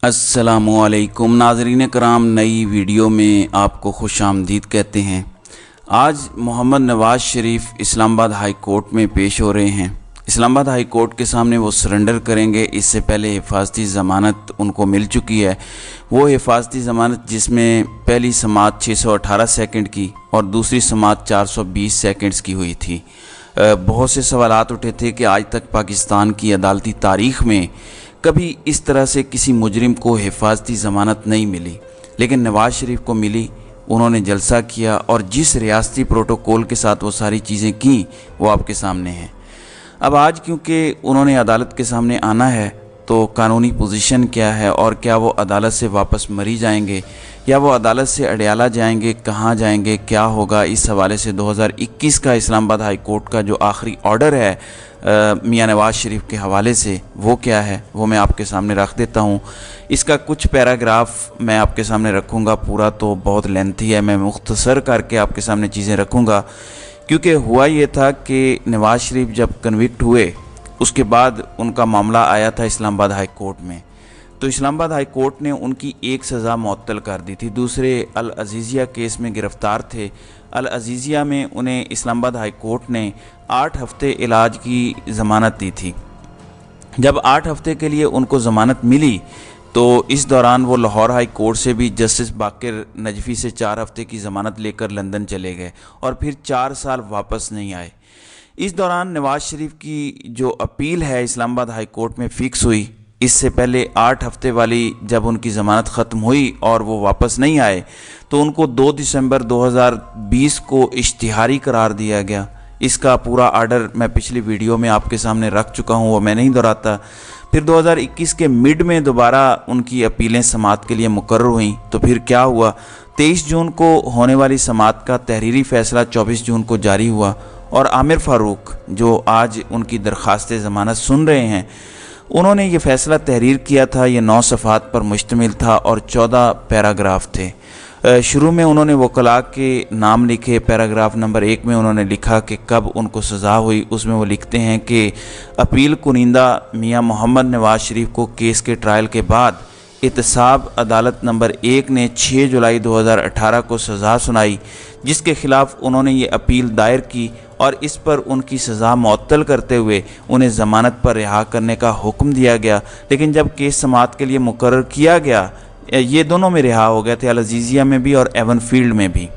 अस्सलामुअलैकुम नाज़रीन कराम, नई वीडियो में आपको खुश आमदीद कहते हैं। आज मोहम्मद नवाज़ शरीफ इस्लामाबाद हाई कोर्ट में पेश हो रहे हैं। इस्लामाबाद हाई कोर्ट के सामने वो सरेंडर करेंगे। इससे पहले हिफाजती ज़मानत उनको मिल चुकी है। वो हिफाजती ज़मानत जिसमें पहली समाअत 618 सेकंड की और दूसरी समाअत 420 सेकंड्स की हुई थी। बहुत से सवालात उठे थे कि आज तक पाकिस्तान की अदालती तारीख़ में कभी इस तरह से किसी मुजरिम को हिफाजती ज़मानत नहीं मिली, लेकिन नवाज़ शरीफ को मिली। उन्होंने जलसा किया और जिस रियासती प्रोटोकॉल के साथ वो सारी चीज़ें की वो आपके सामने हैं। अब आज क्योंकि उन्होंने अदालत के सामने आना है तो कानूनी पोजीशन क्या है और क्या वो अदालत से वापस मरी जाएंगे या वो अदालत से अडयाला जाएंगे, कहाँ जाएंगे, क्या होगा, इस हवाले से 2021 का इस्लामाबाद हाई कोर्ट का जो आखिरी ऑर्डर है मियां नवाज़ शरीफ के हवाले से वो क्या है वो मैं आपके सामने रख देता हूँ। इसका कुछ पैराग्राफ मैं आपके सामने रखूँगा, पूरा तो बहुत लेंथी है, मैं मुख्तसर करके आपके सामने चीज़ें रखूँगा। क्योंकि हुआ ये था कि नवाज़ शरीफ जब कन्विक्ट हुए उसके बाद उनका मामला आया था इस्लामाबाद हाई कोर्ट में, तो इस्लामाबाद हाई कोर्ट ने उनकी एक सज़ा मुअत्तल कर दी थी। दूसरे अल अज़ीज़िया केस में गिरफ़्तार थे। अल अज़ीज़िया में उन्हें इस्लामाबाद हाई कोर्ट ने 8 हफ़्ते इलाज की ज़मानत दी थी। जब 8 हफ़्ते के लिए उनको ज़मानत मिली तो इस दौरान वो लाहौर हाई कोर्ट से भी जस्टिस बाकिर नजफ़ी से 4 हफ़्ते की ज़मानत लेकर लंदन चले गए और फिर 4 साल वापस नहीं आए। इस दौरान नवाज़ शरीफ की जो अपील है इस्लामाबाद हाई कोर्ट में फ़िक्स हुई। इससे पहले 8 हफ़्ते वाली जब उनकी ज़मानत ख़त्म हुई और वो वापस नहीं आए तो उनको 2 दिसंबर 2020 को इश्तिहारी करार दिया गया। इसका पूरा आर्डर मैं पिछली वीडियो में आपके सामने रख चुका हूँ, वो मैं नहीं दोहराता। फिर 2021 के मिड में दोबारा उनकी अपीलें समाअत के लिए मुकर्रर हुई। तो फिर क्या हुआ, 23 जून को होने वाली समाअत का तहरीरी फ़ैसला 24 जून को जारी हुआ और आमिर फ़ारूक जो आज उनकी दरख्वास्त ज़मानत सुन रहे हैं, उन्होंने ये फ़ैसला तहरीर किया था। ये 9 सफ़हात पर मुश्तमिल था और 14 पैराग्राफ थे। शुरू में उन्होंने वकला के नाम लिखे। पैराग्राफ नंबर 1 में उन्होंने लिखा कि कब उनको सज़ा हुई। उसमें वो लिखते हैं कि अपील कुनिंदा मियां मोहम्मद नवाज़ शरीफ को केस के ट्रायल के बाद एहतसाब अदालत नंबर 1 ने 6 जुलाई 2018 को सज़ा सुनाई, जिसके ख़िलाफ़ उन्होंने ये अपील दायर की और इस पर उनकी सज़ा मुअत्तल करते हुए उन्हें ज़मानत पर रिहा करने का हुक्म दिया गया। लेकिन जब केस समाअत के लिए मुकर्रर किया गया, ये दोनों में रिहा हो गए थे, अल अज़ीज़िया में भी और एवन फील्ड में भी।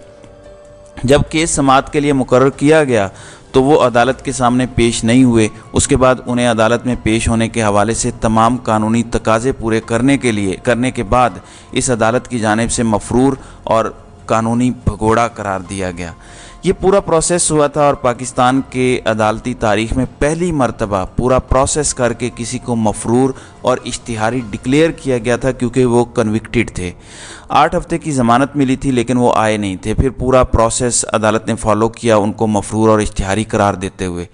जब केस समाअत के लिए मुकर्रर किया गया तो वो अदालत के सामने पेश नहीं हुए। उसके बाद उन्हें अदालत में पेश होने के हवाले से तमाम कानूनी तकाज़े पूरे करने के बाद इस अदालत की जानिब से मफरूर और कानूनी भगोड़ा करार दिया गया। ये पूरा प्रोसेस हुआ था और पाकिस्तान के अदालती तारीख़ में पहली मरतबा पूरा प्रोसेस करके किसी को मफरूर और इश्तिहारी डिक्लेयर किया गया था, क्योंकि वो कन्विक्टेड थे। 8 हफ़्ते की ज़मानत मिली थी लेकिन वो आए नहीं थे। फिर पूरा प्रोसेस अदालत ने फॉलो किया उनको मफरूर और इश्तिहारी करार देते हुए।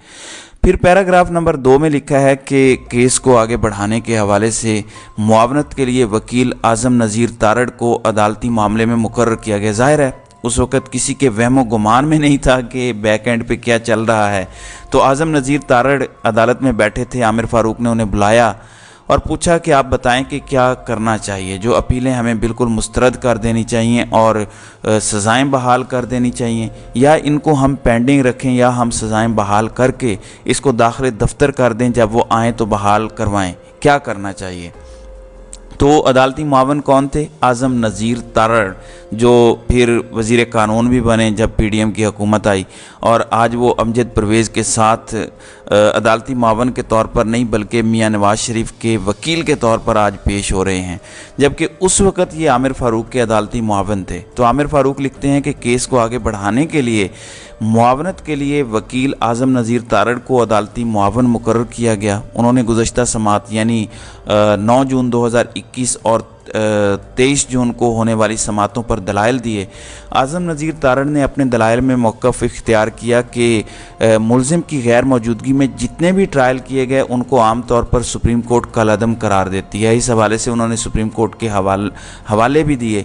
फिर पैराग्राफ नंबर 2 में लिखा है कि केस को आगे बढ़ाने के हवाले से मुआवनत के लिए वकील आज़म नज़ीर तारड़ को अदालती मामले में मुकर्रर किया गया। ज़ाहिर है उस वक़्त किसी के वहमो गुमान में नहीं था कि बैक एंड पे क्या चल रहा है। तो आज़म नज़ीर तारड़ अदालत में बैठे थे। आमिर फ़ारूक ने उन्हें बुलाया और पूछा कि आप बताएं कि क्या करना चाहिए, जो अपीलें हमें बिल्कुल मुस्तरद कर देनी चाहिए और सज़ाएँ बहाल कर देनी चाहिए, या इनको हम पेंडिंग रखें, या हम सज़ाएँ बहाल करके इसको दाखिल दफ्तर कर दें, जब वो आएँ तो बहाल करवाएँ, क्या करना चाहिए। तो अदालती मुआवन कौन थे? आज़म नज़ीर तारड़, जो फिर वज़ीर कानून भी बने जब PDM की हुकूमत आई, और आज वो अमजद परवेज़ के साथ अदालती मुआवन के तौर पर नहीं बल्कि मियां नवाज़ शरीफ के वकील के तौर पर आज पेश हो रहे हैं, जबकि उस वक़्त ये आमिर फ़ारूक के अदालती मुआवन थे। तो आमिर फ़ारूक लिखते हैं कि केस को आगे बढ़ाने के लिए मुआवनत के लिए वकील आज़म नज़ीर तारड़ को अदालती मुआवन मुकर्रर किया गया। उन्होंने गुज़श्ता समाअत यानी 9 जून 2021 और 23 जून को होने वाली समाअतों पर दलाइल दिए। आज़म नज़ीर तारड़ ने अपने दलाइल में मौक़िफ़ इख्तियार किया कि मुलज़िम की गैर मौजूदगी में जितने भी ट्रायल किए गए उनको आम तौर पर सुप्रीम कोर्ट कलअदम करार देती है। इस हवाले से उन्होंने सुप्रीम कोर्ट के हवाले भी दिए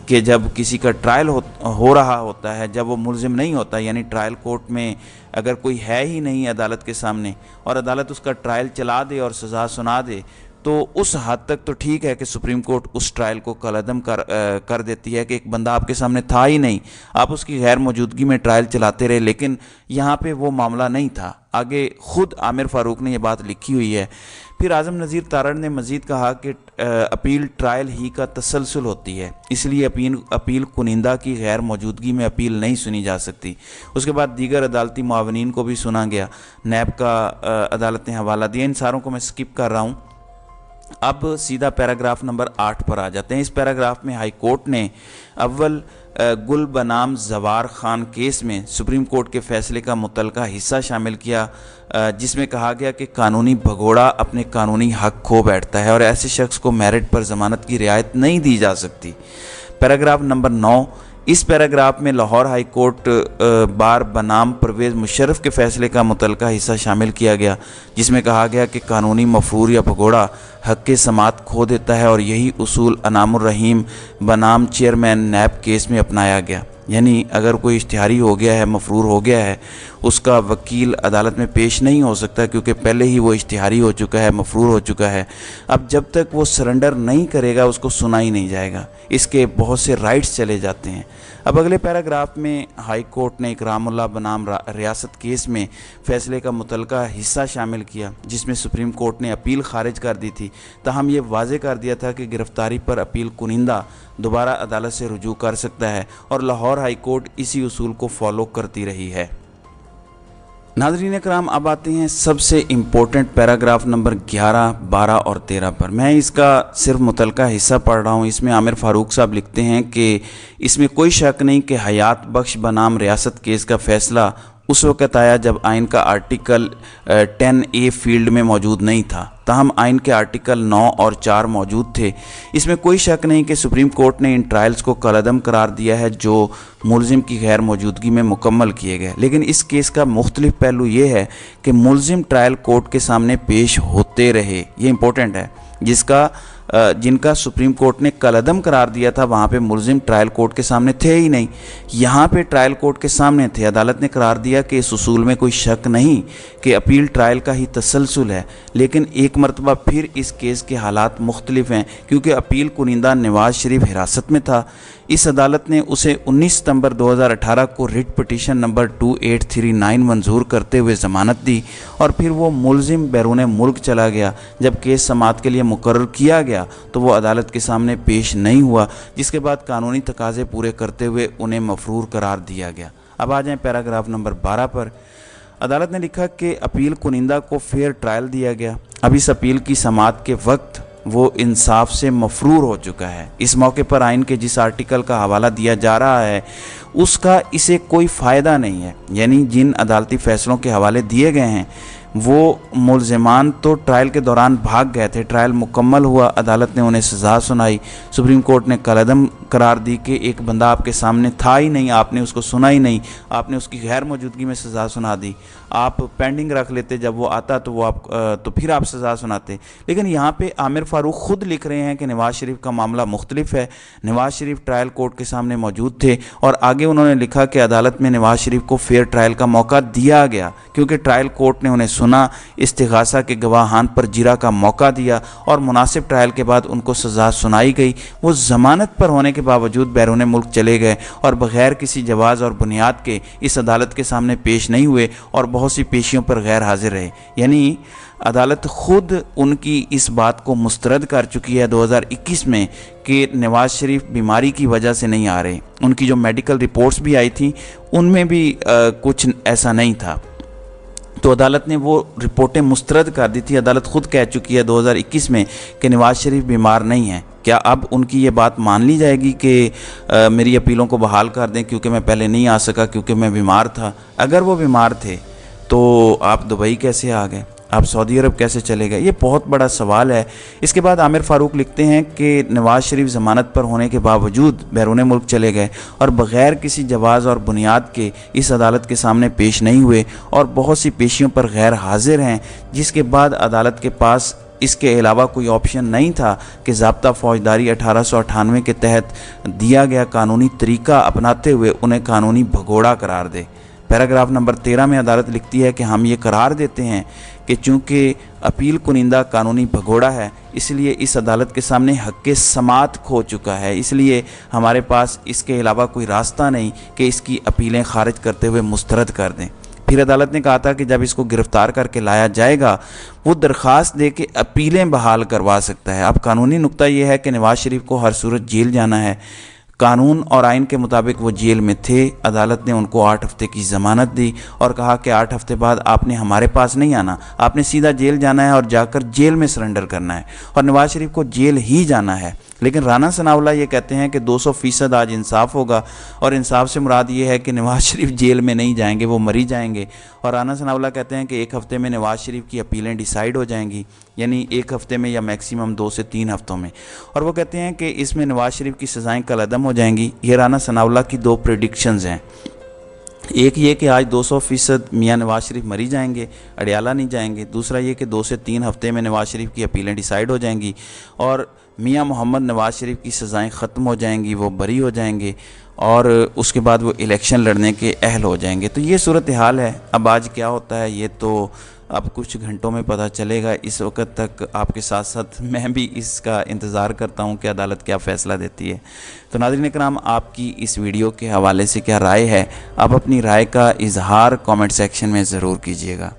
कि जब किसी का ट्रायल हो रहा होता है, जब वो मुलज़िम नहीं होता, यानी ट्रायल कोर्ट में अगर कोई है ही नहीं अदालत के सामने और अदालत उसका ट्रायल चला दे और सज़ा सुना दे, تو اس حد تک تو ٹھیک ہے کہ سپریم کورٹ اس ٹرائل کو کالعدم کر دیتی ہے کہ ایک بندہ آپ کے سامنے تھا ہی نہیں، آپ اس کی غیر موجودگی میں ٹرائل چلاتے رہے، لیکن یہاں پہ وہ معاملہ نہیں تھا۔ آگے خود عامر فاروق نے یہ بات لکھی ہوئی ہے۔ پھر اعظم نذیر تارڑ نے مزید کہا کہ اپیل ٹرائل ہی کا تسلسل ہوتی ہے، اس لیے اپیل کنندہ کی غیر موجودگی میں اپیل نہیں سنی جا سکتی۔ اس کے بعد دیگر عدالتی معاونین کو بھی سنا گیا، نیب کا عدالت نے حوالہ دیا۔ ان ساروں کو میں سکپ کر رہا ہوں، اب سیدھا پیراگراف نمبر 8 پر آ جاتے ہیں۔ اس پیراگراف میں ہائی کورٹ نے اول گل بنام زوار خان کیس میں سپریم کورٹ کے فیصلے کا متعلقہ حصہ شامل کیا، جس میں کہا گیا کہ قانونی بھگوڑا اپنے قانونی حق کھو بیٹھتا ہے اور ایسے شخص کو میرٹ پر ضمانت کی رعایت نہیں دی جا سکتی۔ پیراگراف نمبر 9، اس پیراگراف میں لاہور ہائی کورٹ بار بنام پرویز مشرف کے فیصلے کا متعلقہ حصہ شامل کیا گیا، جس میں کہا گیا کہ قانونی مفرور یا بھگوڑا حق سماعت کھو دیتا ہے، اور یہی اصول انعام الرحیم بنام چیئرمین نیب کیس میں اپنایا گیا۔ یعنی اگر کوئی اشتہاری ہو گیا ہے، مفرور ہو گیا ہے، اس کا وکیل عدالت میں پیش نہیں ہو سکتا کیونکہ پہلے ہی وہ اشتہاری ہو چکا ہے، مفرور ہو چکا ہے۔ اب جب تک وہ سرنڈر نہیں کرے گا اس کو سنا ہی نہیں جائے گا، اس کے بہت سے رائٹس چلے جاتے ہیں۔ اب اگلے پیراگراف میں ہائی کورٹ نے اکرام اللہ بنام ریاست کیس میں فیصلے کا متعلقہ حصہ شامل کیا، جس میں سپریم کورٹ نے اپیل خارج کر دی تھی، تاہم یہ واضح کر دیا تھا کہ گرفتاری پر اپیل کنندہ دوبارہ عدالت سے رجوع کر سکتا ہے، اور لاہور ہائی کورٹ اسی اصول کو فالو کرتی رہی ہے۔ ناظرین اکرام، اب آتے ہیں سب سے امپورٹنٹ پیراگراف نمبر 11، 12 اور 13 پر۔ میں اس کا صرف متعلقہ حصہ پڑھ رہا ہوں۔ اس میں عامر فاروق صاحب لکھتے ہیں کہ اس میں کوئی شک نہیں کہ حیات بخش بنام ریاست کیس کا فیصلہ اس وقت آیا جب آئین کا آرٹیکل 10A فیلڈ میں موجود نہیں تھا، تاہم آئین کے آرٹیکل 9 اور 4 موجود تھے۔ اس میں کوئی شک نہیں کہ سپریم کورٹ نے ان ٹرائلز کو کالعدم قرار دیا ہے جو ملزم کی غیر موجودگی میں مکمل کیے گئے، لیکن اس کیس کا مختلف پہلو یہ ہے کہ ملزم ٹرائل کورٹ کے سامنے پیش ہوتے رہے۔ یہ امپورٹنٹ ہے، جن کا سپریم کورٹ نے کالعدم قرار دیا تھا وہاں پہ ملزم ٹرائل کورٹ کے سامنے تھے ہی نہیں، یہاں پہ ٹرائل کورٹ کے سامنے تھے۔ عدالت نے قرار دیا کہ اس اصول میں کوئی شک نہیں کہ اپیل ٹرائل کا ہی تسلسل ہے، لیکن ایک مرتبہ پھر اس کیس کے حالات مختلف ہیں کیونکہ اپیل کنندہ نواز شریف حراست میں تھا۔ اس عدالت نے اسے 19 ستمبر 2018 کو ریٹ پٹیشن نمبر 2839 منظور کرتے ہوئے ضمانت دی، اور پھر وہ ملزم بیرون ملک چلا گیا۔ جب کیس سماعت کے لیے مقرر کیا گیا تو وہ عدالت کے سامنے پیش نہیں ہوا، جس کے بعد قانونی تقاضے پورے کرتے ہوئے انہیں مفرور قرار دیا گیا۔ اب آ جائیں پیراگراف نمبر 12 پر۔ عدالت نے لکھا کہ اپیل کنندہ کو فیئر ٹرائل دیا گیا۔ اب اس اپیل کی سماعت کے وقت وہ انصاف سے مفرور ہو چکا ہے۔ اس موقع پر آئین کے جس آرٹیکل کا حوالہ دیا جا رہا ہے اس کا اسے کوئی فائدہ نہیں ہے، یعنی جن عدالتی فیصلوں کے حوالے دیے گئے ہیں وہ ملزمان تو ٹرائل کے دوران بھاگ گئے تھے، ٹرائل مکمل ہوا، عدالت نے انہیں سزا سنائی، سپریم کورٹ نے کالعدم قرار دی کہ ایک بندہ آپ کے سامنے تھا ہی نہیں، آپ نے اس کو سنا ہی نہیں، آپ نے اس کی غیر موجودگی میں سزا سنا دی۔ آپ پینڈنگ رکھ لیتے، جب وہ آتا تو پھر آپ سزا سناتے۔ لیکن یہاں پہ عامر فاروق خود لکھ رہے ہیں کہ نواز شریف کا معاملہ مختلف ہے، نواز شریف ٹرائل کورٹ کے سامنے موجود تھے، اور آگے انہوں نے لکھا کہ عدالت میں نواز شریف کو فیئر ٹرائل کا موقع دیا گیا کیونکہ ٹرائل کورٹ نے انہیں سنا، استغاثہ کے گواہان پر جرا کا موقع دیا، اور مناسب ٹرائل کے بعد ان کو سزا سنائی گئی۔ وہ ضمانت پر ہونے کے باوجود بیرون ملک چلے گئے اور بغیر کسی جواز اور بنیاد کے اس عدالت کے سامنے پیش نہیں ہوئے، اور بہت سی پیشیوں پر غیر حاضر رہے۔ یعنی عدالت خود ان کی اس بات کو مسترد کر چکی ہے 2021 میں کہ نواز شریف بیماری کی وجہ سے نہیں آ رہے۔ ان کی جو میڈیکل رپورٹس بھی آئی تھیں ان میں بھی کچھ ایسا نہیں تھا، تو عدالت نے وہ رپورٹیں مسترد کر دی تھی۔ عدالت خود کہہ چکی ہے 2021 میں کہ نواز شریف بیمار نہیں ہیں۔ کیا اب ان کی یہ بات مان لی جائے گی کہ میری اپیلوں کو بحال کر دیں کیونکہ میں پہلے نہیں آ سکا کیونکہ میں بیمار تھا؟ اگر وہ بیمار تھے تو آپ دبئی کیسے آ گئے؟ آپ سعودی عرب کیسے چلے گئے؟ یہ بہت بڑا سوال ہے۔ اس کے بعد عامر فاروق لکھتے ہیں کہ نواز شریف ضمانت پر ہونے کے باوجود بیرون ملک چلے گئے اور بغیر کسی جواز اور بنیاد کے اس عدالت کے سامنے پیش نہیں ہوئے، اور بہت سی پیشیوں پر غیر حاضر ہیں، جس کے بعد عدالت کے پاس اس کے علاوہ کوئی آپشن نہیں تھا کہ ضابطہ فوجداری 1898 کے تحت دیا گیا قانونی طریقہ اپناتے ہوئے انہیں قانونی بھگوڑا قرار دے۔ پیراگراف نمبر 13 میں عدالت لکھتی ہے کہ ہم یہ قرار دیتے ہیں کہ چونکہ अपील कुनिंदा कानूनी भगोड़ा है, इसलिए इस अदालत के सामने हक़ समात खो चुका है, इसलिए हमारे पास इसके अलावा कोई रास्ता नहीं कि इसकी अपीलें खारिज करते हुए मुस्तरद कर दें। फिर अदालत ने कहा था कि जब इसको गिरफ़्तार करके लाया जाएगा वो दरख्वास्त दे के अपीलें बहाल करवा सकता है। अब कानूनी नुक्ता ये है कि नवाज़ शरीफ को हर सूरत जेल जाना है। कानून और आइन के मुताबिक वो जेल में थे। अदालत ने उनको 8 हफ्ते की ज़मानत दी और कहा कि 8 हफ्ते बाद आपने हमारे पास नहीं आना, आपने सीधा जेल जाना है और जाकर जेल में सरेंडर करना है, और नवाज़ शरीफ को जेल ही जाना है। लेकिन राना सनाउल्लाह ये कहते हैं कि 200% आज इंसाफ होगा, और इंसाफ से मुराद ये है कि नवाज़ शरीफ जेल में नहीं जाएंगे, वो मरी जाएंगे। और राना सनाउल्लाह कहते हैं कि 1 हफ्ते में नवाज़ शरीफ की अपीलें डिसाइड हो जाएंगी, यानी 1 हफ्ते में या मैक्सिमम 2 से 3 हफ्तों में। और वो कहते हैं कि इसमें नवाज़ शरीफ की सज़ाएँ कलअदम हो जाएंगी। ये राना सनाउल्लाह की 2 प्रेडिक्शंस हैं। एक ये कि आज 200% मियाँ नवाज़ शरीफ मरी जाएंगे, अडियाला नहीं जाएंगे। दूसरा ये कि 2 से 3 हफ्ते में नवाज़ शरीफ की अपीलें डिसाइड हो जाएंगी और मियाँ मोहम्मद नवाज़ शरीफ की सज़ाएँ ख़त्म हो जाएंगी, वो बरी हो जाएंगे और उसके बाद वो इलेक्शन लड़ने के अहल हो जाएंगे। तो ये सूरत हाल है। अब आज क्या होता है ये तो अब कुछ घंटों में पता चलेगा। इस वक्त तक आपके साथ साथ मैं भी इसका इंतज़ार करता हूँ कि अदालत क्या फ़ैसला देती है। तो नाज़रीन इकराम, आपकी इस वीडियो के हवाले से क्या राय है? आप अपनी राय का इजहार कमेंट सेक्शन में ज़रूर कीजिएगा।